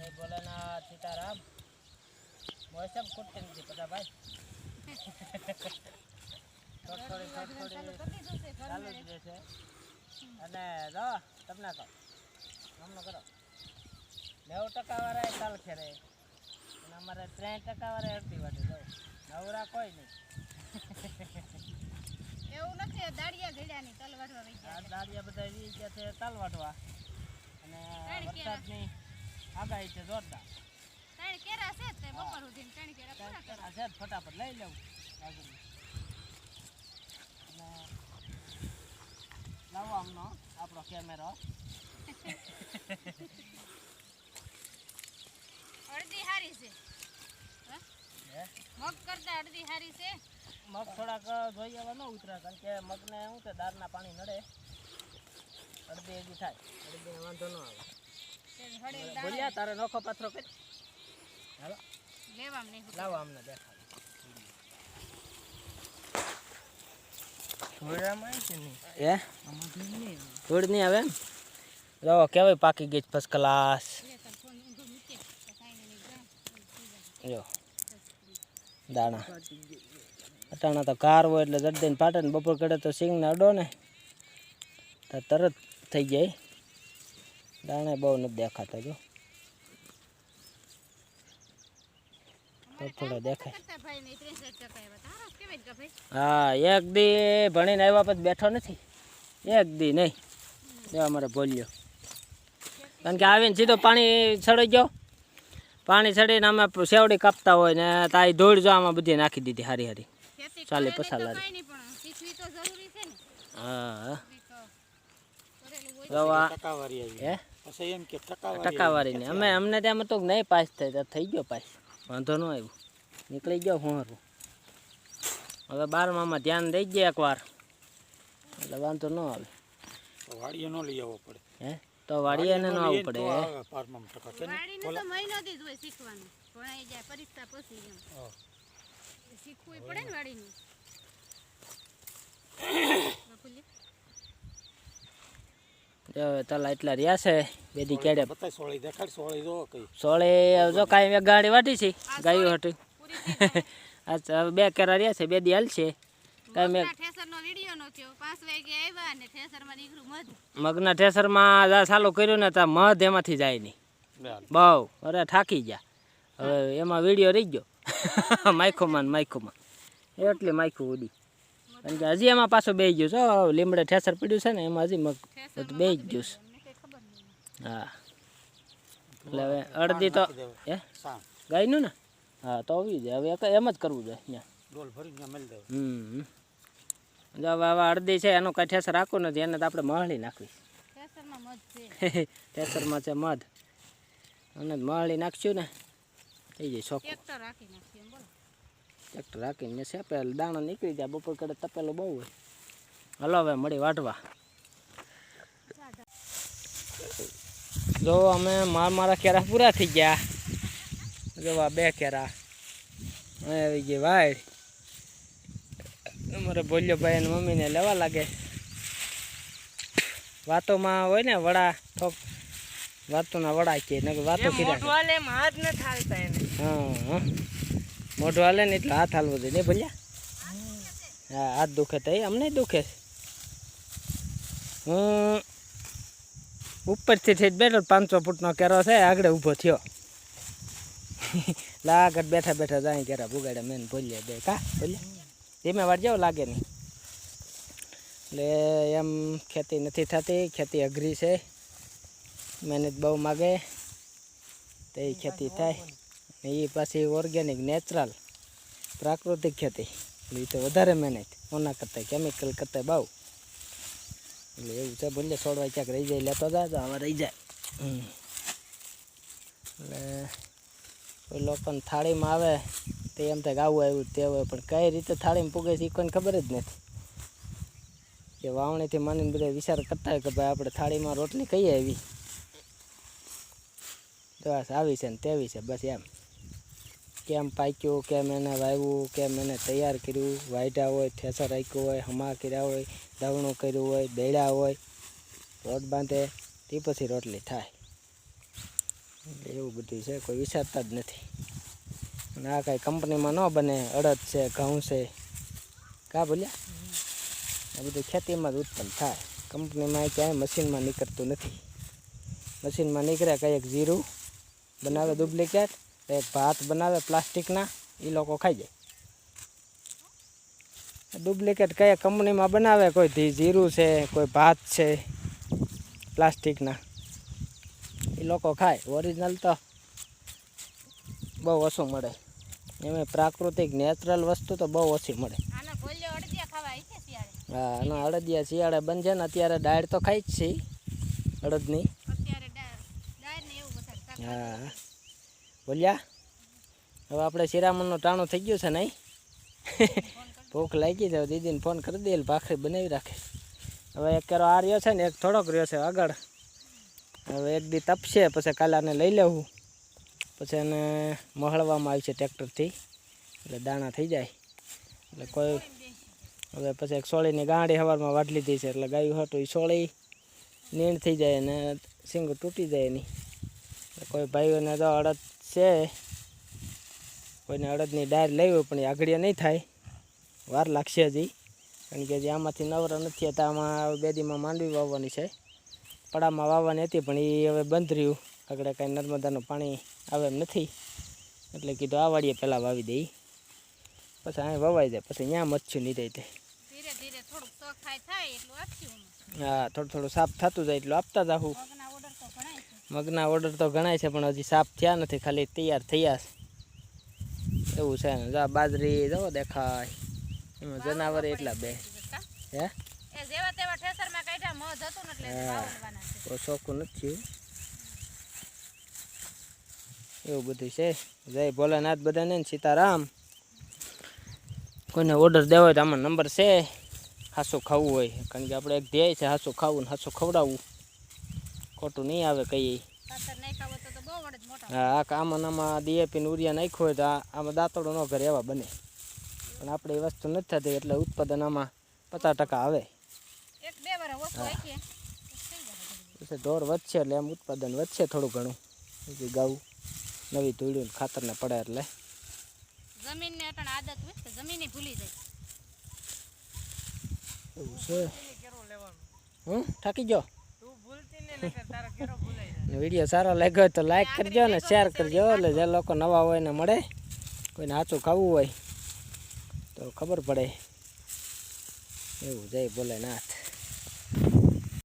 જય ભોલેનાથ સીતારામ. મોસમ ખૂટતી નથી બધા ભાઈ. થોડી ચાલુ જ રહેશે. અને જો તમને કહો હમણાં કરો 90% વાળા ચાલ ખેરે અને અમારે 63% વાળા અડધી વાટે જાવ નવરા કોઈ નહીં. એવું નથી દાડિયા ઘેડાની તલ વાટવા વઈ ગયા. દાડિયા બધા વી ગયા છે તલ વાટવા અને વરસાદની આગાહી છે જોરદાર. ત્રણ કેરા છે તે બપોર સુધી ત્રણ કેરા પૂરા કરા છે ફટાફટ લઈ લેવું આગળ અને લાવો આમનો આપણો કેમેરો. અડધી હારી છે મગ કરતા અડધી હારી છે. મગ થોડાક જોઈ આવવા ન ઉતરે કારણ કે મગને શું છે દારના પાણી નડે અડધી એજી થાય અડધી વાંધો ન આવે. બોલ્યા તારે નોખો પાથરો કરી હાલો લેવા નહીં લાવો અમને દેખાડો. ધૂળ નહીં આવે એમ જો કેવાય પાકી ગઈ ફર્સ્ટ ક્લાસ. જો દાણા અટાણા તો કાર હોય એટલે જડદીને પાટે ને બપોર કડે તો સિંગને અડો ને તો તરત થઈ જાય. દાણા બહુ નથી દેખાતા જો થોડા દેખાય. હા એક દી ભણીને આવ્યા પછી બેઠો નથી એક દી નહીં જો અમારે બોલ્યો કારણ કે આવીને સીધો પાણી ચડી ગયો. પાણી ચડીને અમે સેવડી કાપતા હોય ને તાઈ ધોળ જો આમાં બધી નાખી દીધી હારી હારી ચાલી પસાર. હા ટકાવારી ને અમે અમને ત્યાં તો નહીં પાસ થાય થઈ ગયો પાસ વાંધો ન આવ્યું નીકળી ગયો હોરું. હવે 12માં ધ્યાન દઈ ગયા એકવાર એટલે વાંધો ન આવે. વાડીએ ન લઈ આવવો પડે હે તો વાડીએ ન આવવું પડે. તલા એટલા રહ્યા છે બેદી કેડે સોળે જો કાંઈ એક ગાડી વાટી છે ગાયો હતી. અચ્છા હવે 2 કેરા રહ્યા છે બેદી હાલ છે કાંઈ મગના ઠેસરમાં ચાલુ કર્યું ને ત્યાં મધ એમાંથી જાય નહીં બહુ અરે થાકી ગયા. હવે એમાં વિડીયો રહી ગયો માઇકોમાં એટલી માઇકો ઉડી કારણ કે હજી એમાં પાછું બેસી ગયું છો લીમડે ઠેસર પડ્યું છે ને એમાં હજી મગ બેસી ગયું છે. હા એટલે હવે અડધી તો હે ગાયનું ને હા તો આવી જાય હવે એમ જ કરવું જોઈએ જો હવે અડધી છે એનું કાંઈ ઠેસર રાખવું નથી એને તો આપણે મહળી નાખવી. ઠેસરમાં છે મધ અને મહળી નાખશું ને થઈ જાય ચોખ્ખું. ટ્રેક્ટર રાખીને સેપે દાણા નીકળી જાય બપોર કડે તપેલું બહુ હોય. હલો હવે મળી વાટવા. જો અમે મારા કેરા પૂરા થઈ ગયા જોવા 2 કેરા આવી ગઈ વાડ. અમારે બોલ્યો ભાઈ અને મમ્મીને લેવા લાગે વાતોમાં હોય ને વડા ઠોક વાતોના વડા કે વાતો કર્યા. હા મોઢું હાલે ને એટલે હાથ હાલવો જોઈએ નહીં ભલ્યા. હા હાથ દુખે તો અમને દુખે. હું ઉપરથી થઈ બેઠો 500 ફૂટનો કેરો છે આગળ ઊભો થયો લાગત બેઠા બેઠા જાય કેરા ભૂગાડે મેન ભૂલ્યા બે કા ભૂલ્યા ધીમે વાર જેવું લાગે નહીં. એટલે એમ ખેતી નથી થતી ખેતી અઘરી છે મહેનત બહુ માગે તો એ ખેતી થાય. એ પાછી ઓર્ગેનિક નેચરલ પ્રાકૃતિક ખેતી એટલે એ તો વધારે મહેનત ઓના કરતા કેમિકલ કરતા બહુ. એટલે એવું છે બોલે છોડવા ક્યાંક રહી જાય લેતો જાય તો આમાં રહી જાય. એટલે કોઈ લોકોને થાળીમાં આવે તો એમ થાય આવું આવ્યું તે હોય પણ કઈ રીતે થાળીમાં પૂગે છે એ કોઈને ખબર જ નથી. કે વાવણીથી માનીને બધા વિચાર કરતા હોય કે ભાઈ આપણે થાળીમાં રોટલી કહીએ એવી બસ આવી છે ને તેવી છે બસ એમ. કેમ પાક્યું કેમ એને વાવ્યું કેમ એને તૈયાર કર્યું વાઢ્યા હોય ઠેસર રાખ્યું હોય હમા કર્યા હોય દવણું કર્યું હોય દળ્યા હોય રોટ બાંધે તે પછી રોટલી થાય. એટલે એવું બધું છે, કોઈ વિચારતા જ નથી. અને આ કાંઈ કંપનીમાં ન બને, અડદ છે, ઘઉં છે, કા બોલ્યા, આ બધું ખેતીમાં જ ઉત્પન્ન થાય. કંપનીમાં ક્યાંય મશીનમાં નીકળતું નથી. મશીનમાં નીકળે કંઈક જીરું બનાવે ડુપ્લિકેટ, કંઈક ભાત બનાવે પ્લાસ્ટિકના, એ લોકો ખાઈ જાય. ડુપ્લિકેટ કયા કંપનીમાં બનાવે, કોઈ જીરું છે, કોઈ ભાત છે પ્લાસ્ટિકના, એ લોકો ખાય. ઓરિજિનલ તો બહુ ઓછું મળે. એમાં પ્રાકૃતિક નેચરલ વસ્તુ તો બહુ ઓછી મળે. આનો ભોલ્યો અડદિયા ખાવા આવી છે શિયાળે. હા, અને અડદિયા શિયાળે બનશે ને, અત્યારે દાળ તો ખાઈ જ છે અડદની. અત્યારે ડાયર ને એવું વધારે શાક હા બોલ્યા, હવે આપણે શિરામણનું ટાણું થઈ ગયું છે નહીં. ભૂખ લાગી છે, દીદીને ફોન કરી દે, ભાખરી બનાવી રાખે. હવે એક કેરો આ રહ્યો છે ને, એક થોડોક રહ્યો છે આગળ. હવે એક દી તપશે, પછી કાલે આને લઈ લેવું, પછી એને મહળવામાં આવશે ટ્રેક્ટરથી, એટલે દાણા થઈ જાય. એટલે કોઈ હવે પછી એક સોળીની ગાંડી સવારમાં વાઢ લીધી છે, એટલે ગાયું હતું એ સોળી નીણ થઈ જાય અને સિંગ તૂટી જાય એની. એટલે કોઈ ભાઈઓને તો અડદ છે, કોઈને અડદની ડાયર લેવી હોય, પણ એ આગળ નહીં થાય, વાર લાગશે હજી. કારણ કે હજી આમાંથી નવરા નથી હતા. આમાં બેદીમાં માંડવી વાવવાની છે, પડામાં વાવવાની હતી, પણ એ હવે બંધ રહ્યું. આગળ કાંઈ નર્મદાનું પાણી આવે એમ નથી, એટલે કીધું આ વાડીએ પહેલાં વાવી દઈ, પછી અહીં વવાઈ જાય, પછી ત્યાં મચ્છું નહીં જાય તે. ધીરે ધીરે થોડુંક ચોખાઈ થાય એટલું આપશું. હા, થોડું થોડું સાફ થતું જાય એટલું આપતા જાઉં. મગના ઓર્ડર તો ઘણાય છે. મગના ઓર્ડર તો ઘણાય છે, પણ હજી સાફ થયા નથી, ખાલી તૈયાર થયા છે એવું છે ને. જા બાજરી જો દેખાય, એમાં જનાવર એટલા બે હે. એ જેવા તેવા ઠેસરમાં કાઢ્યા મધ હતું ને એટલે વાવવાના છે. તો ચોખ્ખું નથી એવું બધું છે. જય ભોલેનાથ બધાને, ને સીતારામ. કોઈને ઓર્ડર દેવો હોય તો આમાં નંબર છે, હાસું ખાવું હોય. કારણ કે આપણે એક ધ્યેય છે, હાસું ખાવું ને હાસું ખવડાવવું, ખોટું નહીં આવે કહીએ. ખાતર નહીં ખાવો તો બહુ વડે જ મોટા. હા, આમાં ડીએપી ને ઉરિયા નાખ્યું હોય તો આમાં દાંતડો ન ઘરે એવા બને, પણ આપણે એ વસ્તુ નથી થતી, એટલે ઉત્પાદન આમાં 50% આવે. એક બે વાર ઓછું રાખીએ પછી ઢોર વધશે એટલે એમ ઉત્પાદન વધશે થોડું ઘણું. બીજું ગાવું નવી ધૂળ્યું ખાતરને પડે એટલે જમીનને અટણ આદત હોય તો જમીને ભૂલી જાય. એવું છે. થાકી ગયો. વિડીયો સારો લાગ્યો તો લાઈક કરજો ને શેર કરજો, એટલે જે લોકો નવા હોય ને મળે. કોઈને સાચું ખાવું હોય તો ખબર પડે. એવું જય ભોલેનાથ.